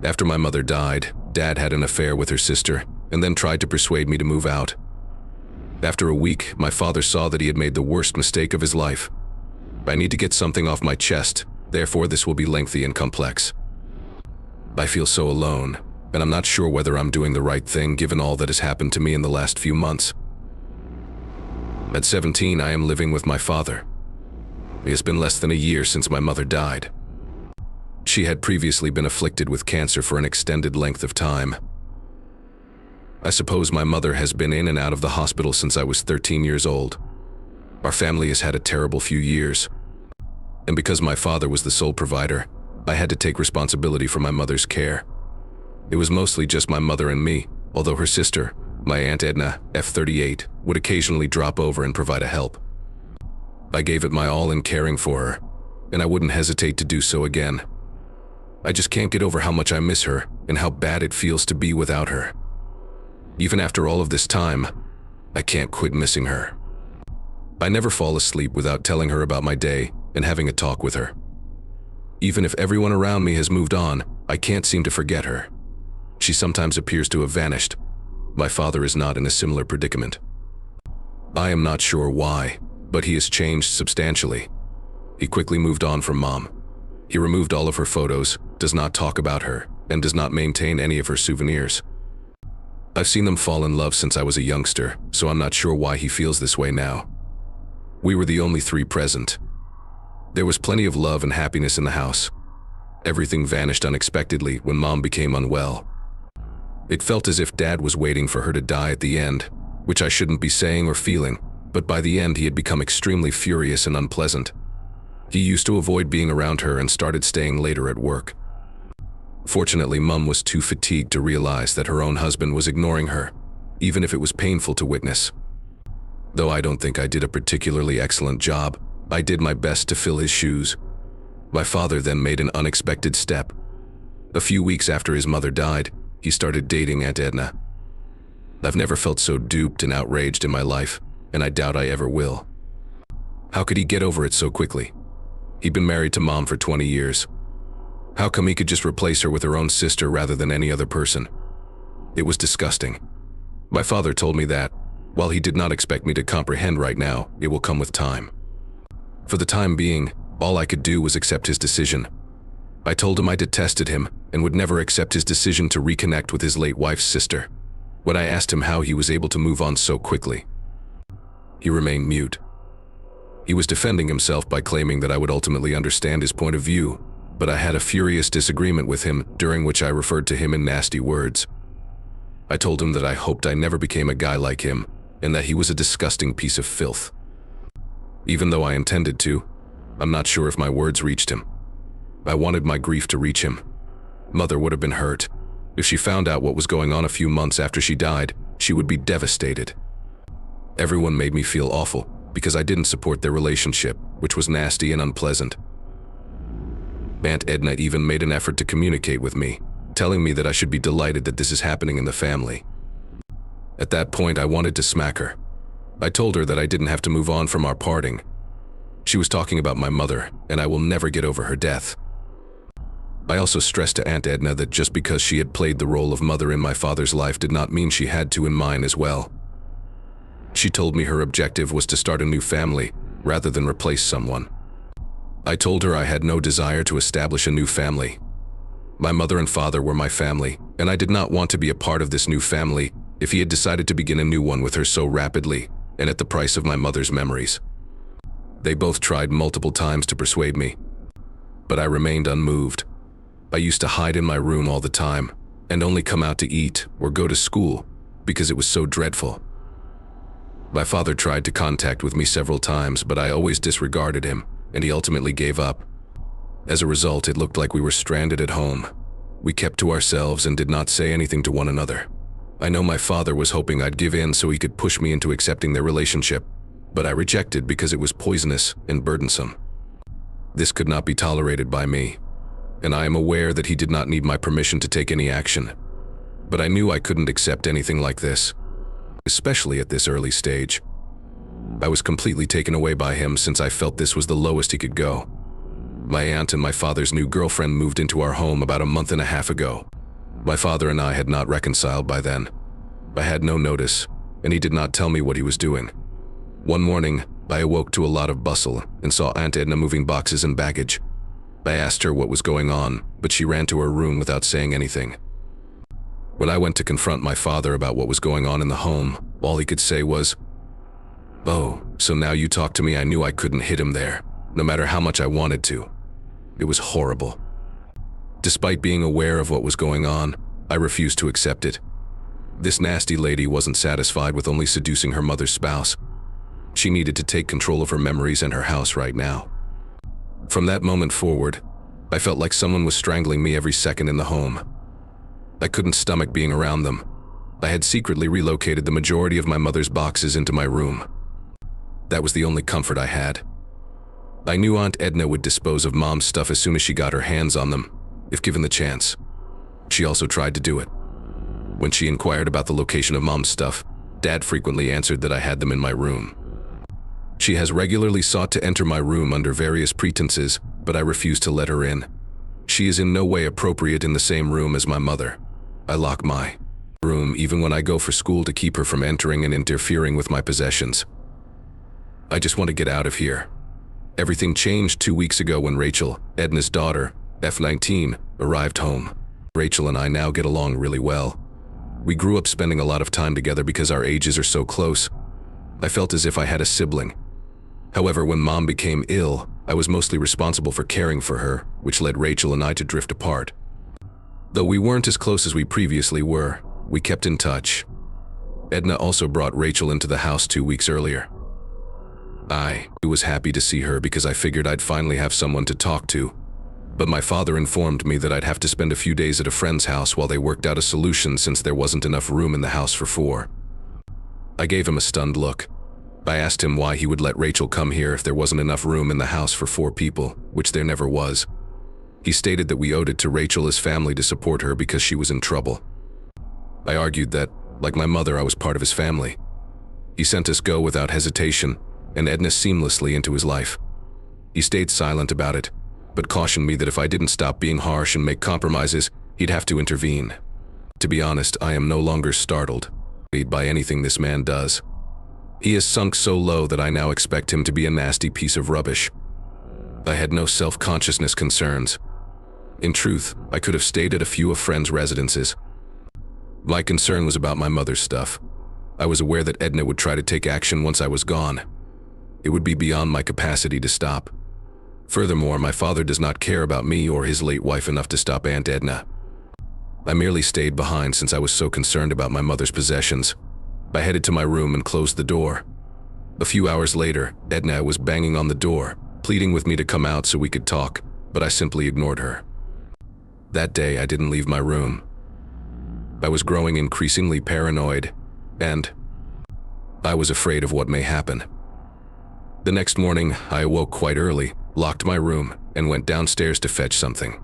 After my mother died, Dad had an affair with her sister and then tried to persuade me to move out. After a week, my father saw that he had made the worst mistake of his life. I need to get something off my chest, therefore this will be lengthy and complex. I feel so alone, and I'm not sure whether I'm doing the right thing given all that has happened to me in the last few months. At 17, I am living with my father. It has been less than a year since my mother died. She had previously been afflicted with cancer for an extended length of time. I suppose my mother has been in and out of the hospital since I was 13 years old. Our family has had a terrible few years. And because my father was the sole provider, I had to take responsibility for my mother's care. It was mostly just my mother and me, although her sister, my Aunt Edna, F38, would occasionally drop over and provide a help. I gave it my all in caring for her, and I wouldn't hesitate to do so again. I just can't get over how much I miss her and how bad it feels to be without her. Even after all of this time, I can't quit missing her. I never fall asleep without telling her about my day and having a talk with her. Even if everyone around me has moved on, I can't seem to forget her. She sometimes appears to have vanished. My father is not in a similar predicament. I am not sure why, but he has changed substantially. He quickly moved on from Mom. He removed all of her photos, does not talk about her, and does not maintain any of her souvenirs. I've seen them fall in love since I was a youngster, so I'm not sure why he feels this way now. We were the only three present. There was plenty of love and happiness in the house. Everything vanished unexpectedly when Mom became unwell. It felt as if Dad was waiting for her to die at the end, which I shouldn't be saying or feeling, but by the end he had become extremely furious and unpleasant. He used to avoid being around her and started staying later at work. Fortunately, Mom was too fatigued to realize that her own husband was ignoring her, even if it was painful to witness. Though I don't think I did a particularly excellent job, I did my best to fill his shoes. My father then made an unexpected step. A few weeks after his mother died, he started dating Aunt Edna. I've never felt so duped and outraged in my life, and I doubt I ever will. How could he get over it so quickly? He'd been married to Mom for 20 years. How come he could just replace her with her own sister rather than any other person? It was disgusting. My father told me that, while he did not expect me to comprehend right now, it will come with time. For the time being, all I could do was accept his decision. I told him I detested him and would never accept his decision to reconnect with his late wife's sister. When I asked him how he was able to move on so quickly, he remained mute. He was defending himself by claiming that I would ultimately understand his point of view, but I had a furious disagreement with him during which I referred to him in nasty words. I told him that I hoped I never became a guy like him and that he was a disgusting piece of filth. Even though I intended to, I'm not sure if my words reached him. I wanted my grief to reach him. Mother would have been hurt. If she found out what was going on a few months after she died, she would be devastated. Everyone made me feel awful because I didn't support their relationship, which was nasty and unpleasant. Aunt Edna even made an effort to communicate with me, telling me that I should be delighted that this is happening in the family. At that point, I wanted to smack her. I told her that I didn't have to move on from our parting. She was talking about my mother, and I will never get over her death. I also stressed to Aunt Edna that just because she had played the role of mother in my father's life did not mean she had to in mine as well. She told me her objective was to start a new family, rather than replace someone. I told her I had no desire to establish a new family. My mother and father were my family, and I did not want to be a part of this new family if he had decided to begin a new one with her so rapidly and at the price of my mother's memories. They both tried multiple times to persuade me, but I remained unmoved. I used to hide in my room all the time and only come out to eat or go to school because it was so dreadful. My father tried to contact with me several times, but I always disregarded him, and he ultimately gave up. As a result, it looked like we were stranded at home. We kept to ourselves and did not say anything to one another. I know my father was hoping I'd give in so he could push me into accepting their relationship, but I rejected because it was poisonous and burdensome. This could not be tolerated by me, and I am aware that he did not need my permission to take any action. But I knew I couldn't accept anything like this, especially at this early stage. I was completely taken away by him since I felt this was the lowest he could go. My aunt and my father's new girlfriend moved into our home about a month and a half ago. My father and I had not reconciled by then. I had no notice, and he did not tell me what he was doing. One morning, I awoke to a lot of bustle and saw Aunt Edna moving boxes and baggage. I asked her what was going on, but she ran to her room without saying anything. When I went to confront my father about what was going on in the home, all he could say was, "Oh, so now you talk to me." I knew I couldn't hit him there, no matter how much I wanted to. It was horrible. Despite being aware of what was going on, I refused to accept it. This nasty lady wasn't satisfied with only seducing her mother's spouse. She needed to take control of her memories and her house right now. From that moment forward, I felt like someone was strangling me every second in the home. I couldn't stomach being around them. I had secretly relocated the majority of my mother's boxes into my room. That was the only comfort I had. I knew Aunt Edna would dispose of Mom's stuff as soon as she got her hands on them, if given the chance. She also tried to do it. When she inquired about the location of Mom's stuff, Dad frequently answered that I had them in my room. She has regularly sought to enter my room under various pretenses, but I refuse to let her in. She is in no way appropriate in the same room as my mother. I lock my room even when I go for school to keep her from entering and interfering with my possessions. I just want to get out of here. Everything changed 2 weeks ago when Rachel, Edna's daughter, F19, arrived home. Rachel and I now get along really well. We grew up spending a lot of time together because our ages are so close. I felt as if I had a sibling. However, when Mom became ill, I was mostly responsible for caring for her, which led Rachel and I to drift apart. Though we weren't as close as we previously were, we kept in touch. Edna also brought Rachel into the house 2 weeks earlier. I was happy to see her because I figured I'd finally have someone to talk to. But my father informed me that I'd have to spend a few days at a friend's house while they worked out a solution since there wasn't enough room in the house for 4. I gave him a stunned look. I asked him why he would let Rachel come here if there wasn't enough room in the house for 4 people, which there never was. He stated that we owed it to Rachel as family to support her because she was in trouble. I argued that, like my mother, I was part of his family. He sent us go without hesitation, and Edna seamlessly into his life. He stayed silent about it, but cautioned me that if I didn't stop being harsh and make compromises, he'd have to intervene. To be honest, I am no longer startled by anything this man does. He has sunk so low that I now expect him to be a nasty piece of rubbish. I had no self-consciousness concerns. In truth, I could have stayed at a few of friends' residences. My concern was about my mother's stuff. I was aware that Edna would try to take action once I was gone. It would be beyond my capacity to stop. Furthermore, my father does not care about me or his late wife enough to stop Aunt Edna. I merely stayed behind since I was so concerned about my mother's possessions. I headed to my room and closed the door. A few hours later, Edna was banging on the door, pleading with me to come out so we could talk, but I simply ignored her. That day, I didn't leave my room. I was growing increasingly paranoid, and I was afraid of what may happen. The next morning, I awoke quite early, locked my room, and went downstairs to fetch something.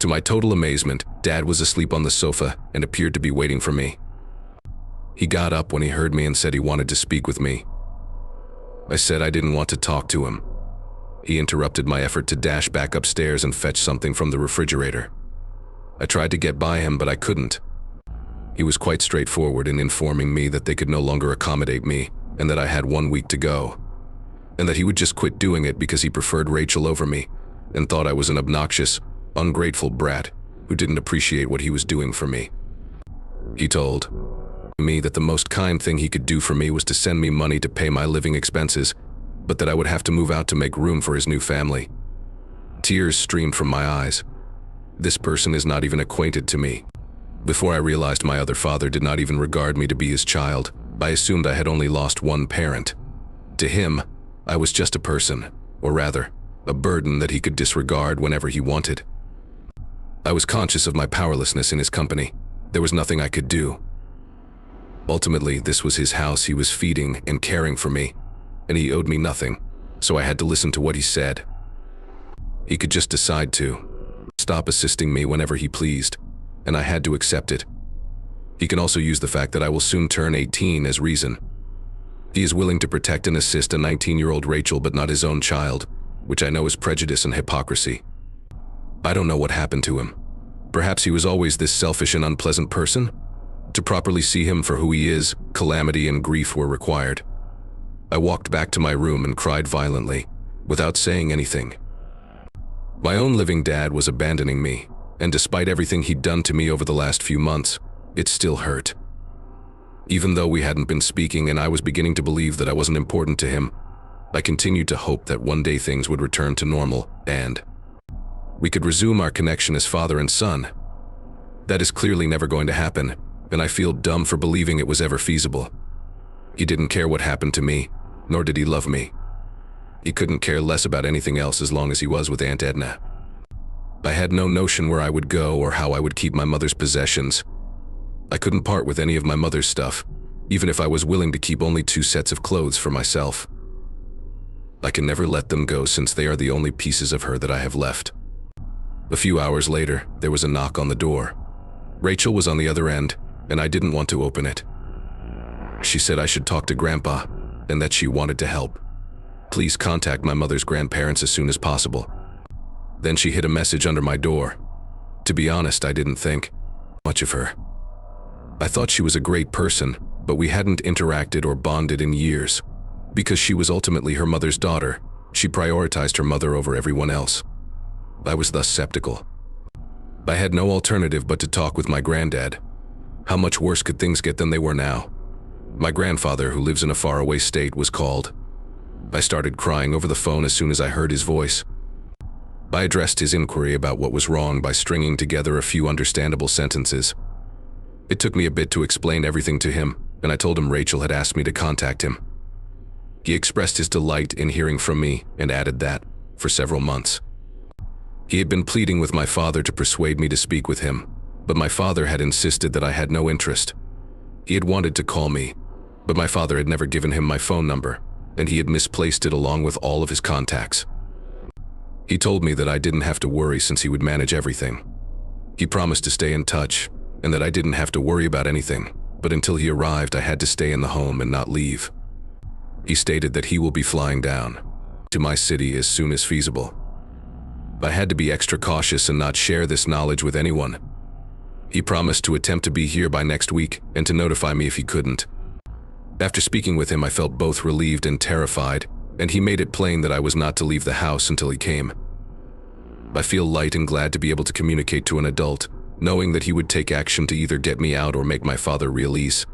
To my total amazement, Dad was asleep on the sofa and appeared to be waiting for me. He got up when he heard me and said he wanted to speak with me. I said I didn't want to talk to him. He interrupted my effort to dash back upstairs and fetch something from the refrigerator. I tried to get by him, but I couldn't. He was quite straightforward in informing me that they could no longer accommodate me and that I had 1 week to go, and that he would just quit doing it because he preferred Rachel over me and thought I was an obnoxious, ungrateful brat who didn't appreciate what he was doing for me. He told me that the most kind thing he could do for me was to send me money to pay my living expenses, but that I would have to move out to make room for his new family. Tears streamed from my eyes. This person is not even acquainted to me. Before I realized my other father did not even regard me to be his child, I assumed I had only lost one parent. To him, I was just a person, or rather, a burden that he could disregard whenever he wanted. I was conscious of my powerlessness in his company. There was nothing I could do. Ultimately, this was his house. He was feeding and caring for me, and he owed me nothing, so I had to listen to what he said. He could just decide to stop assisting me whenever he pleased, and I had to accept it. He can also use the fact that I will soon turn 18 as reason. He is willing to protect and assist a 19-year-old Rachel but not his own child, which I know is prejudice and hypocrisy. I don't know what happened to him. Perhaps he was always this selfish and unpleasant person? To properly see him for who he is, calamity and grief were required. I walked back to my room and cried violently, without saying anything. My own living dad was abandoning me, and despite everything he'd done to me over the last few months, it still hurt. Even though we hadn't been speaking and I was beginning to believe that I wasn't important to him, I continued to hope that one day things would return to normal and we could resume our connection as father and son. That is clearly never going to happen, and I feel dumb for believing it was ever feasible. He didn't care what happened to me, nor did he love me. He couldn't care less about anything else as long as he was with Aunt Edna. I had no notion where I would go or how I would keep my mother's possessions. I couldn't part with any of my mother's stuff, even if I was willing to keep only 2 sets of clothes for myself. I can never let them go since they are the only pieces of her that I have left. A few hours later, there was a knock on the door. Rachel was on the other end, and I didn't want to open it. She said I should talk to Grandpa, and that she wanted to help. Please contact my mother's grandparents as soon as possible. Then she hid a message under my door. To be honest, I didn't think much of her. I thought she was a great person, but we hadn't interacted or bonded in years. Because she was ultimately her mother's daughter, she prioritized her mother over everyone else. I was thus skeptical. I had no alternative but to talk with my granddad. How much worse could things get than they were now? My grandfather, who lives in a faraway state, was called. I started crying over the phone as soon as I heard his voice. I addressed his inquiry about what was wrong by stringing together a few understandable sentences. It took me a bit to explain everything to him, and I told him Rachel had asked me to contact him. He expressed his delight in hearing from me and added that, for several months, he had been pleading with my father to persuade me to speak with him, but my father had insisted that I had no interest. He had wanted to call me, but my father had never given him my phone number, and he had misplaced it along with all of his contacts. He told me that I didn't have to worry since he would manage everything. He promised to stay in touch, and that I didn't have to worry about anything, but until he arrived I had to stay in the home and not leave. He stated that he will be flying down to my city as soon as feasible. I had to be extra cautious and not share this knowledge with anyone. He promised to attempt to be here by next week and to notify me if he couldn't. After speaking with him, I felt both relieved and terrified, and he made it plain that I was not to leave the house until he came. I feel light and glad to be able to communicate to an adult, knowing that he would take action to either get me out or make my father release.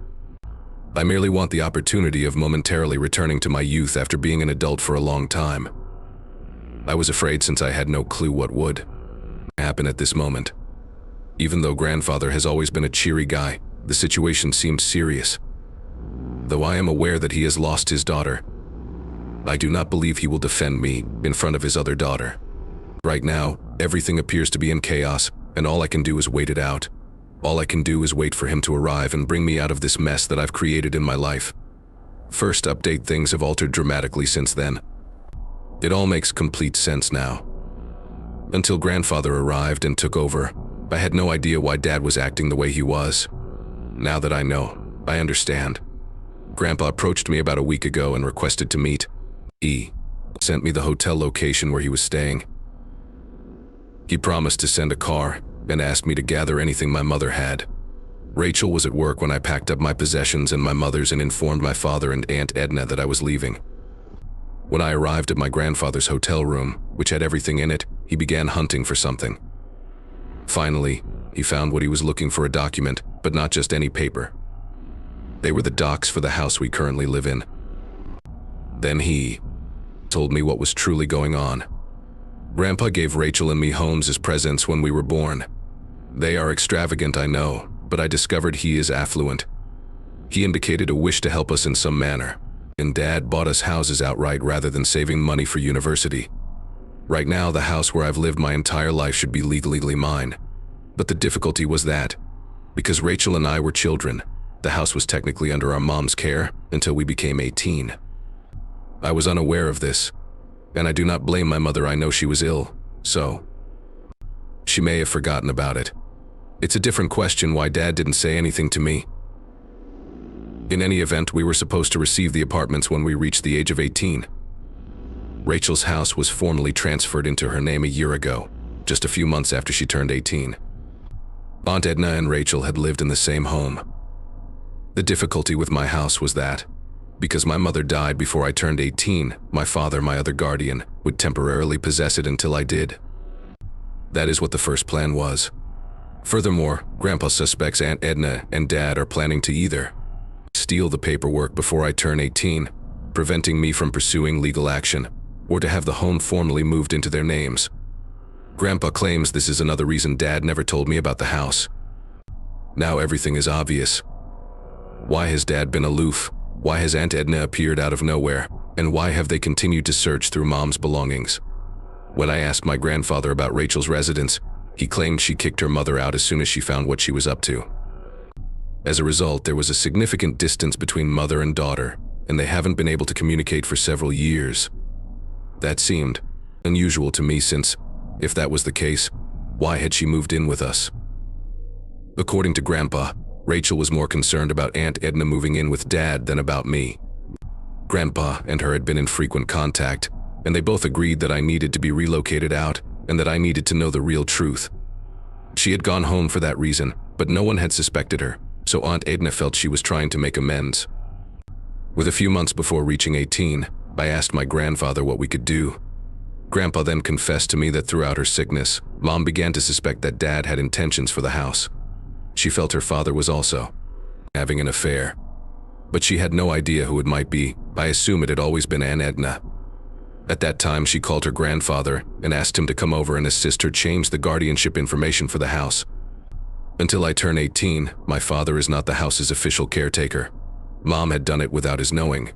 I merely want the opportunity of momentarily returning to my youth after being an adult for a long time. I was afraid since I had no clue what would happen at this moment. Even though grandfather has always been a cheery guy, the situation seemed serious. Though I am aware that he has lost his daughter, I do not believe he will defend me in front of his other daughter. Right now, everything appears to be in chaos, and all I can do is wait it out. All I can do is wait for him to arrive and bring me out of this mess that I've created in my life. First update: things have altered dramatically since then. It all makes complete sense now. Until grandfather arrived and took over, I had no idea why Dad was acting the way he was. Now that I know, I understand. Grandpa approached me about a week ago and requested to meet. He sent me the hotel location where he was staying. He promised to send a car and asked me to gather anything my mother had. Rachel was at work when I packed up my possessions and my mother's and informed my father and Aunt Edna that I was leaving. When I arrived at my grandfather's hotel room, which had everything in it, he began hunting for something. Finally, he found what he was looking for: a document, but not just any paper. They were the docs for the house we currently live in. Then he told me what was truly going on. Grandpa gave Rachel and me homes as presents when we were born. They are extravagant, I know, but I discovered he is affluent. He indicated a wish to help us in some manner, and Dad bought us houses outright rather than saving money for university. Right now, the house where I've lived my entire life should be legally mine. But the difficulty was that, because Rachel and I were children, the house was technically under our mom's care until we became 18. I was unaware of this, and I do not blame my mother. I know she was ill, so she may have forgotten about it. It's a different question why Dad didn't say anything to me. In any event, we were supposed to receive the apartments when we reached the age of 18. Rachel's house was formally transferred into her name a year ago, just a few months after she turned 18. Aunt Edna and Rachel had lived in the same home. The difficulty with my house was that, because my mother died before I turned 18, my father, my other guardian, would temporarily possess it until I did. That is what the first plan was. Furthermore, Grandpa suspects Aunt Edna and Dad are planning to either steal the paperwork before I turn 18, preventing me from pursuing legal action, or to have the home formally moved into their names. Grandpa claims this is another reason Dad never told me about the house. Now everything is obvious. Why has Dad been aloof? Why has Aunt Edna appeared out of nowhere? And why have they continued to search through Mom's belongings? When I asked my grandfather about Rachel's residence, he claimed she kicked her mother out as soon as she found what she was up to. As a result, there was a significant distance between mother and daughter, and they haven't been able to communicate for several years. That seemed unusual to me since, if that was the case, why had she moved in with us? According to Grandpa, Rachel was more concerned about Aunt Edna moving in with Dad than about me. Grandpa and her had been in frequent contact, and they both agreed that I needed to be relocated out and that I needed to know the real truth. She had gone home for that reason, but no one had suspected her, so Aunt Edna felt she was trying to make amends. With a few months before reaching 18, I asked my grandfather what we could do. Grandpa then confessed to me that throughout her sickness, Mom began to suspect that Dad had intentions for the house. She felt her father was also having an affair, but she had no idea who it might be. I assume it had always been Aunt Edna. At that time, she called her grandfather and asked him to come over and assist her change the guardianship information for the house. Until I turn 18, my father is not the house's official caretaker. Mom had done it without his knowing.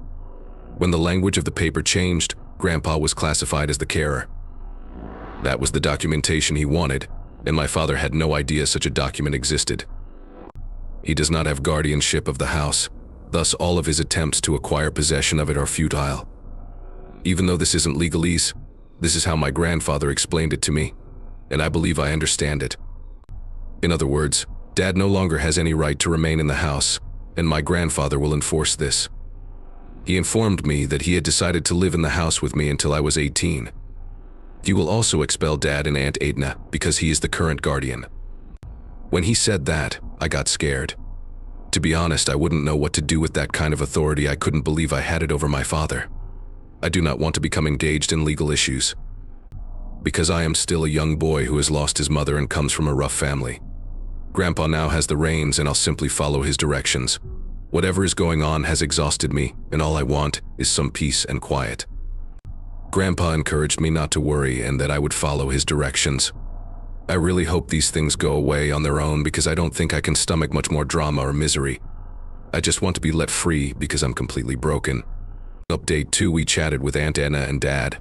When the language of the paper changed, Grandpa was classified as the carer. That was the documentation he wanted, and my father had no idea such a document existed. He does not have guardianship of the house, thus all of his attempts to acquire possession of it are futile. Even though this isn't legalese, this is how my grandfather explained it to me, and I believe I understand it. In other words, Dad no longer has any right to remain in the house, and my grandfather will enforce this. He informed me that he had decided to live in the house with me until I was 18. He will also expel Dad and Aunt Edna because he is the current guardian. When he said that, I got scared. To be honest, I wouldn't know what to do with that kind of authority. I couldn't believe I had it over my father. I do not want to become engaged in legal issues, because I am still a young boy who has lost his mother and comes from a rough family. Grandpa now has the reins and I'll simply follow his directions. Whatever is going on has exhausted me, and all I want is some peace and quiet. Grandpa encouraged me not to worry and that I would follow his directions. I really hope these things go away on their own because I don't think I can stomach much more drama or misery. I just want to be let free because I'm completely broken. Update 2: We chatted with Aunt Edna and Dad.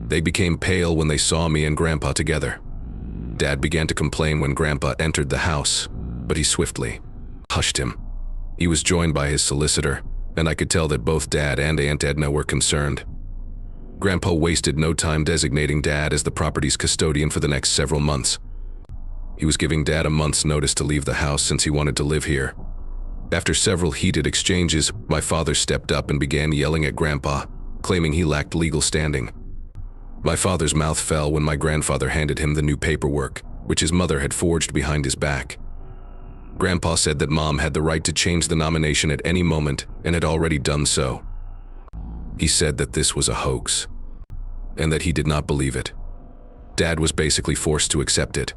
They became pale when they saw me and Grandpa together. Dad began to complain when Grandpa entered the house, but he swiftly hushed him. He was joined by his solicitor, and I could tell that both Dad and Aunt Edna were concerned. Grandpa wasted no time designating Dad as the property's custodian for the next several months. He was giving Dad a month's notice to leave the house since he wanted to live here. After several heated exchanges, my father stepped up and began yelling at Grandpa, claiming he lacked legal standing. My father's mouth fell when my grandfather handed him the new paperwork, which his mother had forged behind his back. Grandpa said that Mom had the right to change the nomination at any moment and had already done so. He said that this was a hoax, and that he did not believe it. Dad was basically forced to accept it.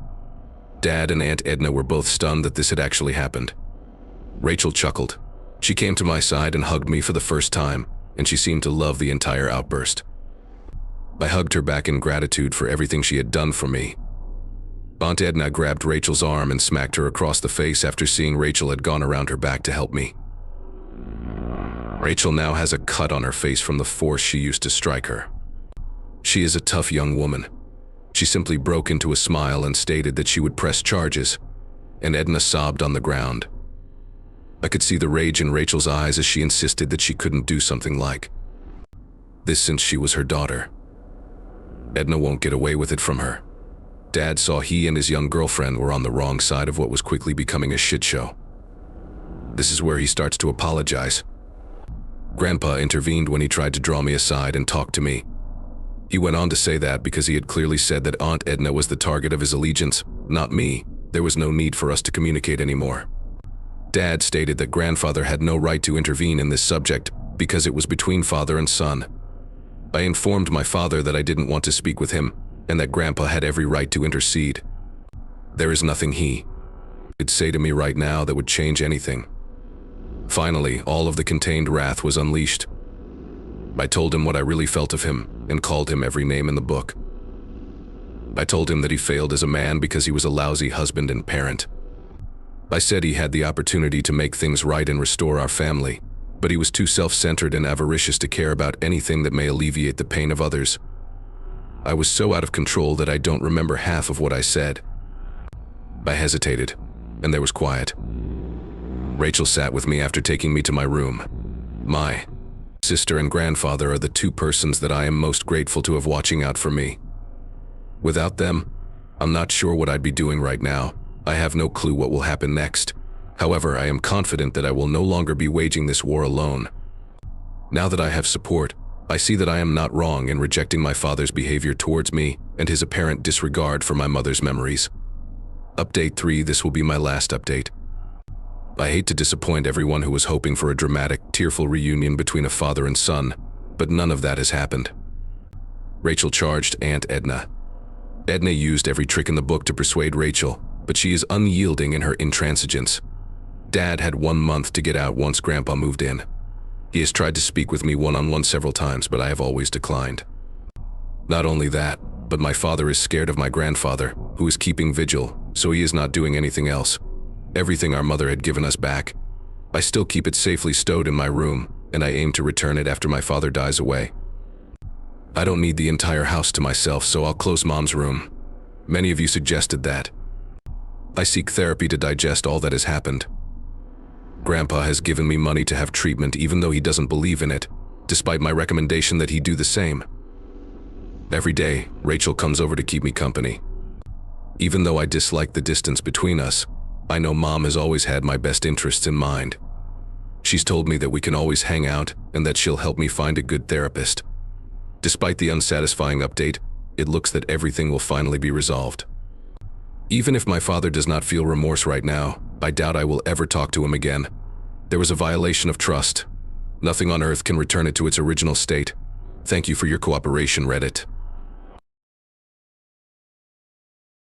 Dad and Aunt Edna were both stunned that this had actually happened. Rachel chuckled. She came to my side and hugged me for the first time, and she seemed to love the entire outburst. I hugged her back in gratitude for everything she had done for me. Aunt Edna grabbed Rachel's arm and smacked her across the face after seeing Rachel had gone around her back to help me. Rachel now has a cut on her face from the force she used to strike her. She is a tough young woman. She simply broke into a smile and stated that she would press charges, and Edna sobbed on the ground. I could see the rage in Rachel's eyes as she insisted that she couldn't do something like this since she was her daughter. Edna won't get away with it from her. Dad saw he and his young girlfriend were on the wrong side of what was quickly becoming a shit show. This is where he starts to apologize. Grandpa intervened when he tried to draw me aside and talk to me. He went on to say that because he had clearly said that Aunt Edna was the target of his allegiance, not me, There was no need for us to communicate anymore. Dad stated that grandfather had no right to intervene in this subject because it was between father and son. I informed my father that I didn't want to speak with him and that Grandpa had every right to intercede. There is nothing he could say to me right now that would change anything. Finally, all of the contained wrath was unleashed. I told him what I really felt of him and called him every name in the book. I told him that he failed as a man because he was a lousy husband and parent. I said he had the opportunity to make things right and restore our family, but he was too self-centered and avaricious to care about anything that may alleviate the pain of others. I was so out of control that I don't remember half of what I said. I hesitated, and there was quiet. Rachel sat with me after taking me to my room. My sister and grandfather are the two persons that I am most grateful to have watching out for me. Without them, I'm not sure what I'd be doing right now. I have no clue what will happen next. However, I am confident that I will no longer be waging this war alone. Now that I have support, I see that I am not wrong in rejecting my father's behavior towards me and his apparent disregard for my mother's memories. Update 3. This will be my last update. I hate to disappoint everyone who was hoping for a dramatic, tearful reunion between a father and son, but none of that has happened. Rachel charged Aunt Edna. Edna used every trick in the book to persuade Rachel, but she is unyielding in her intransigence. Dad had 1 month to get out once Grandpa moved in. He has tried to speak with me one-on-one several times, but I have always declined. Not only that, but my father is scared of my grandfather, who is keeping vigil, so he is not doing anything else. Everything our mother had given us back. I still keep it safely stowed in my room, and I aim to return it after my father dies away. I don't need the entire house to myself, so I'll close Mom's room. Many of you suggested that. I seek therapy to digest all that has happened. Grandpa has given me money to have treatment even though he doesn't believe in it, despite my recommendation that he do the same. Every day, Rachel comes over to keep me company. Even though I dislike the distance between us, I know Mom has always had my best interests in mind. She's told me that we can always hang out and that she'll help me find a good therapist. Despite the unsatisfying update, it looks that everything will finally be resolved. Even if my father does not feel remorse right now, I doubt I will ever talk to him again. There was a violation of trust. Nothing on earth can return it to its original state. Thank you for your cooperation, Reddit.